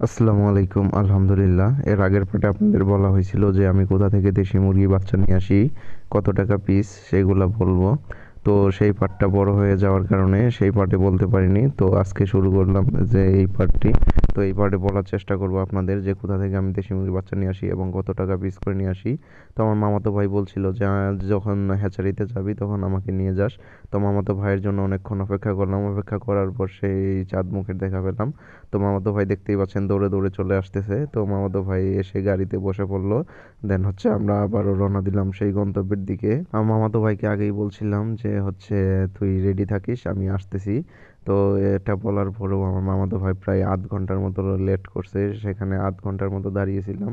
আসসালামু আলাইকুম। আলহামদুলিল্লাহ। এর আগের পার্টে আপনাদের বলা হয়েছিল যে আমি কোথা থেকে দেশি মুরগি বাচ্চা নিয়ে আসি, কত টাকা পিস সেগুলা বলবো। তো সেই পার্টটা বড় হয়ে যাওয়ার কারণে সেই পার্টে বলতে পারিনি। তো আজকে শুরু করলাম যে এই পার্টটি। তো এই পার্টে বলার চেষ্টা করব আপনাদের যে কোথা থেকে আমি দেশি মুরগির বাচ্চা নিয়ে আসি এবং কত টাকা পিস করে নিয়ে আসি। তো আমার মামাতো ভাই বলছিল যে যখন হ্যাচারিতে যাবি তখন আমাকে নিয়ে যাস। তো মামাতো ভাইয়ের জন্য অনেকক্ষণ অপেক্ষা করলাম। অপেক্ষা করার পর সেই চাঁদ মুখের দেখা পেলাম। তো মামাতো ভাই দেখতেই পাচ্ছেন দৌড়ে দৌড়ে চলে আসতেছে। তো মামাতো ভাই এসে গাড়িতে বসে পড়লো। দেন হচ্ছে আমরা আবারও রওনা দিলাম সেই গন্তব্যের দিকে। আমার মামাতো ভাইকে আগেই বলছিলাম যে হচ্ছে তুই রেডি থাকিস, আমি আসতেছি। তো এটা বলার পরেও আমার মামাতো ভাই প্রায় আধ ঘন্টার মতো লেট করছে। সেখানে আধ ঘন্টার মতো দাঁড়িয়েছিলাম।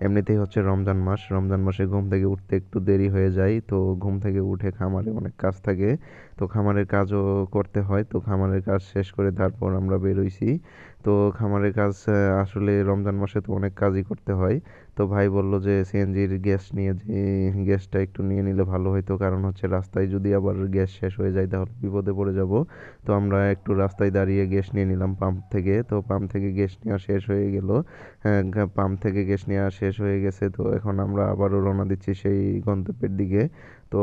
এমনিতেই হচ্ছে রমজান মাস, রমজান মাসে ঘুম থেকে উঠতে একটু দেরি হয়ে যায়। তো ঘুম থেকে উঠে খামারে অনেক কাজ থাকে। তো খামারের কাজও করতে হয়। তো খামারের কাজ শেষ করে তারপর আমরা বেরোইছি। তো খামারের কাজ আসলে রমজান মাসে তো অনেক কাজই করতে হয়। তো ভাই বলল যে সিএনজির গ্যাস নিয়ে যে গ্যাসটা একটু নিয়ে নিলে ভালো হতো, কারণ হচ্ছে রাস্তায় যদি আবার গ্যাস শেষ হয়ে যায় তাহলে বিপদে পড়ে যাব। তো আমরা একটু রাস্তায় দাঁড়িয়ে গ্যাস নিয়ে নিলাম পাম্প থেকে। তো পাম্প থেকে গ্যাস নেওয়া শেষ হয়ে গেল। পাম্প থেকে গ্যাস নেওয়া শেষ হয়ে গেছে। তো এখন আমরা আবারও রওনা দিচ্ছি সেই গন্তব্যের দিকে। তো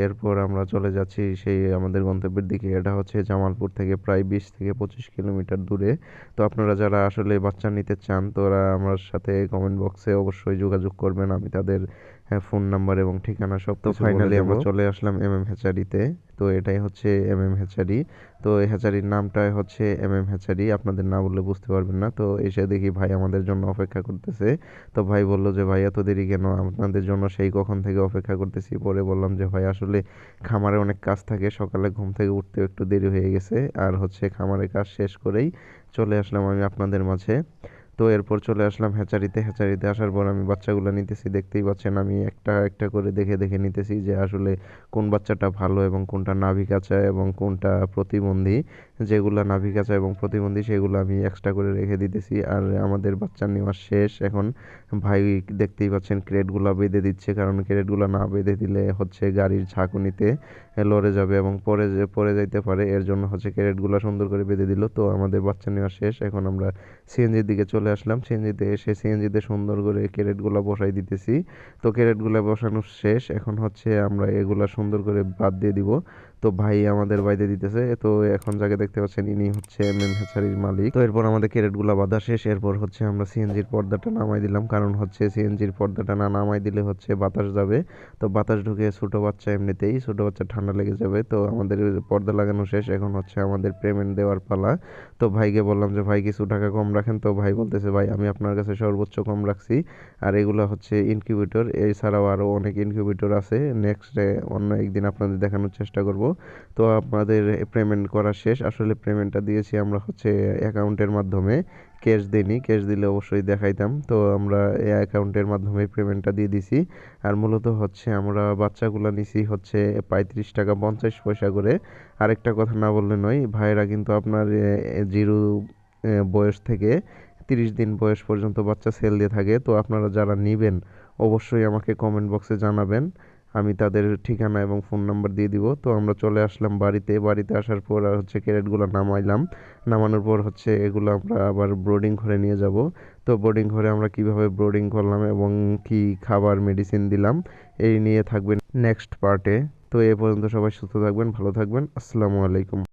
এরপর আমরা চলে যাচ্ছি সেই আমাদের গন্তব্যের দিকে। এটা হচ্ছে জামালপুর থেকে প্রায় 20 থেকে 25 কিলোমিটার দূরে। তো আপনারা যারা আসলে বাচ্চা নিতে চান তো ওরা আমার সাথে কমেন্ট বক্সে অবশ্যই যোগাযোগ করবেন। আমি তাদের ফোন নাম্বার এবং ঠিকানা সব তো কিছু বলে ফাইনালি আমরা দেবো। চলে আসলাম হ্যাচারিতে। তো এটাই হচ্ছে হ্যাচারি। তো এই হ্যাচারির নামটাই হচ্ছে হ্যাচারি। আপনাদের না বললে বুঝতে পারবেন না। তো এসে দেখি ভাই আমাদের জন্য অপেক্ষা করতেছে। তো ভাই বলল যে ভাই এত দেরি কেন, আপনাদের জন্য সেই কখন থেকে অপেক্ষা করতেছি। পরে বললাম যে ভাই আসলে খামারে অনেক কাজ থাকে, সকালে ঘুম থেকে উঠতেও একটু দেরি হয়ে গেছে। আর হচ্ছে খামারের কাজ শেষ করেই চলে আসলাম আমি আপনাদের মাঝে। তো এরপর চলে আসলাম হ্যাচারিতে। হ্যাচারিতে আসার পর আমি বাচ্চাগুলো নিতেছি, দেখতেই পাচ্ছেন আমি একটা একটা করে দেখে দেখে নিতেছি যে আসলে কোন বাচ্চাটা ভালো এবং কোনটা নাভি কাঁচা এবং কোনটা প্রতিবন্ধী। যেগুলা নাভি কাঁচা এবং প্রতিবন্ধী সেগুলো আমি এক্সট্রা করে রেখে দিতেছি। আর আমাদের বাচ্চা নেওয়া শেষ এখন। ভাই দেখতেই পাচ্ছেন ক্রেটগুলো বেঁধে দিচ্ছে, কারণ ক্রেটগুলো না বেঁধে দিলে হচ্ছে গাড়ির ঝাঁকুনিতে লড়ে যাবে এবং পড়ে যাইতে পারে। এর জন্য হচ্ছে ক্রেটগুলো সুন্দর করে বেঁধে দিল। তো আমাদের বাচ্চা নেওয়া শেষ। এখন আমরা সিএনজির দিকে চলে আসলাম। সিএনজিতে এসে সিএনজিতে সুন্দর করে ক্যারেটগুলো বসাই দিতেছি। তো ক্যারেটগুলো বসানো শেষ। এখন হচ্ছে আমরা এগুলা সুন্দর করে বাদ দিয়ে দিব। তো ভাই আমাদের বাইরে দিতেছে। তো এখন যাকে দেখতে পাচ্ছেন ইনি হচ্ছে হ্যাচারির মালিক। তো এরপর আমাদের ক্যারেটগুলো বাঁধা শেষ। এরপর হচ্ছে আমরা সিএনজির পর্দাটা নামাই দিলাম, কারণ হচ্ছে সিএনজির পর্দাটা না নামাই দিলে হচ্ছে বাতাস যাবে। তো বাতাস ঢুকে ছোট বাচ্চা, এমনিতেই ছোট বাচ্চা ঠান্ডা লেগে যাবে। তো আমাদের পর্দা লাগানো শেষ। এখন হচ্ছে আমাদের পেমেন্ট দেওয়ার পালা। তো ভাইকে বললাম যে ভাই কিছু টাকা কম রাখেন। তো ভাই বলতেছে ভাই আমি আপনার কাছে সর্বোচ্চ কম রাখছি। আর এগুলো হচ্ছে ইনকিউবেটর, এছাড়াও আরও অনেক ইনকিউবেটর আছে। নেক্সট অন্য একদিন আপনাদের দেখানোর চেষ্টা করব। তো আপনাদের পেমেন্ট করা শেষ। আসলে পেমেন্টটা দিয়েছি আমরা হচ্ছে অ্যাকাউন্টের মাধ্যমে, ক্যাশ দিইনি। ক্যাশ দিলে অবশ্যই দেখাইতাম। তো আমরা এই অ্যাকাউন্টের মাধ্যমে পেমেন্টটা দিয়ে দিছি। আর মূলত হচ্ছে আমরা বাচ্চাগুলো নিছি হচ্ছে 35 টাকা 50 পয়সা করে। আরেকটা কথা না বললে নয়, ভাইয়েরা কিন্তু আপনার জিরো বয়স থেকে 30 দিন বয়স পর্যন্ত বাচ্চা সেল দিয়ে থাকে। তো আপনারা যারা নেবেন অবশ্যই আমাকে কমেন্ট বক্সে জানাবেন। আমি তাদের ঠিকানা এবং ফোন নাম্বার দিয়ে দিব। তো আমরা চলে আসলাম বাড়িতে। বাড়িতে আসার পর আর হচ্ছে ক্যারেটগুলো নামাইলাম। নামানোর পর হচ্ছে এগুলো আমরা আবার ব্রোডিং ঘরে নিয়ে যাব। তো বোর্ডিং ঘরে আমরা কিভাবে ব্রোডিং করলাম এবং কি খাবার মেডিসিন দিলাম এই নিয়ে থাকবেন নেক্সট পার্টে। তো এ পর্যন্ত সবাই সুস্থ থাকবেন, ভালো থাকবেন। আসসালামু আলাইকুম।